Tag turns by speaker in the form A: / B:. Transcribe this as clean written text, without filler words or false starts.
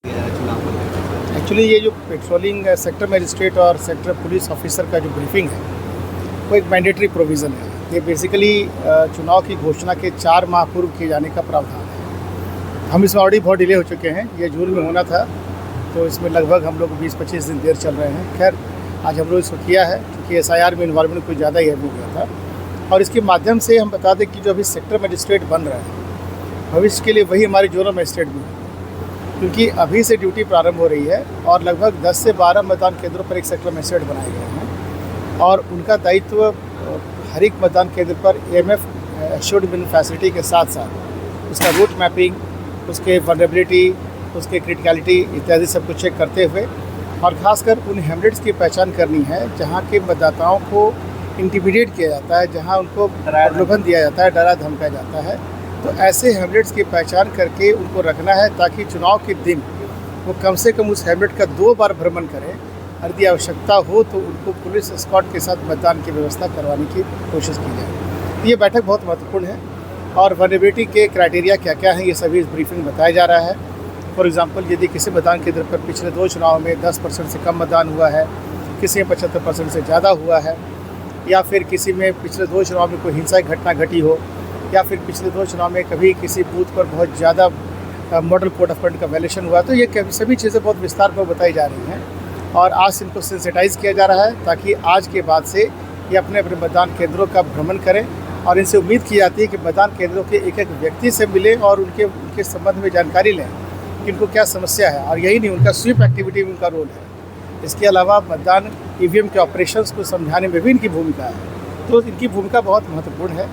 A: चुनाव को लेकर?
B: एक्चुअली ये जो पेट्रोलिंग सेक्टर मजिस्ट्रेट और सेक्टर पुलिस ऑफिसर का जो ब्रीफिंग है वो एक मैंडेटरी प्रोविज़न है। ये बेसिकली चुनाव की घोषणा के 4 माह पूर्व किए जाने का प्रावधान है। हम इसमें ऑलरेडी बहुत डिले हो चुके हैं। ये जून में होना था, तो इसमें लगभग हम लोग 20-25 दिन देर चल रहे हैं। खैर, आज हम लोग इसको किया है क्योंकि SIR में इन्वॉल्वमेंट कुछ ज़्यादा ही हो गया था। और इसके माध्यम से हम बता दें कि जो अभी सेक्टर मजिस्ट्रेट बन रहे हैं, भविष्य के लिए वही हमारे जोनल मजिस्ट्रेट भी हैं, क्योंकि अभी से ड्यूटी प्रारंभ हो रही है और लगभग 10 से 12 मतदान केंद्रों पर एक सेक्टर मजिस्ट्रेट बनाए गए हैं और उनका दायित्व हर एक मतदान केंद्र पर AMF एश्योर्ड विन फैसिलिटी के साथ साथ उसका रूट मैपिंग, उसके वल्नरेबिलिटी, उसके क्रिटिकलिटी इत्यादि सब कुछ चेक करते हुए और ख़ासकर उन हैमलेट्स की पहचान करनी है जहाँ के मतदाताओं को इंटिमिडेट किया जाता है, जहाँ उनको प्रलोभन दिया जाता है, डरा धमकाया जाता है। तो ऐसे हैमलेट्स की पहचान करके उनको रखना है ताकि चुनाव के दिन वो कम से कम उस हैमलेट का 2 बार भ्रमण करें। यदि आवश्यकता हो तो उनको पुलिस एस्कॉर्ट के साथ मतदान की व्यवस्था करवाने की कोशिश की जाए। ये बैठक बहुत महत्वपूर्ण है और वल्नरेबिलिटी के क्राइटेरिया क्या क्या हैं ये सभी इस ब्रीफिंग में बताया जा रहा है। फॉर एग्ज़ाम्पल, यदि किसी मतदान केंद्र पर पिछले 2 चुनाव में 10% से कम मतदान हुआ है, किसी में 75% से ज़्यादा हुआ है, या फिर किसी में पिछले 2 चुनाव में कोई हिंसा की घटना घटी हो, या फिर पिछले 2 चुनाव में कभी किसी बूथ पर बहुत ज़्यादा मॉडल कोड ऑफ कंडक्ट का वायलेशन हुआ, तो ये सभी चीज़ें बहुत विस्तार पर बताई जा रही हैं और आज से इनको सेंसिटाइज़ किया जा रहा है ताकि आज के बाद से ये अपने अपने मतदान केंद्रों का भ्रमण करें और इनसे उम्मीद की जाती है कि मतदान केंद्रों के एक एक व्यक्ति से मिलें और उनके संबंध में जानकारी लें कि इनको क्या समस्या है। और यही नहीं, उनका स्वीप एक्टिविटी में उनका रोल है। इसके अलावा मतदान EVM के ऑपरेशंस को समझाने में भी इनकी भूमिका है। तो इनकी भूमिका बहुत महत्वपूर्ण है।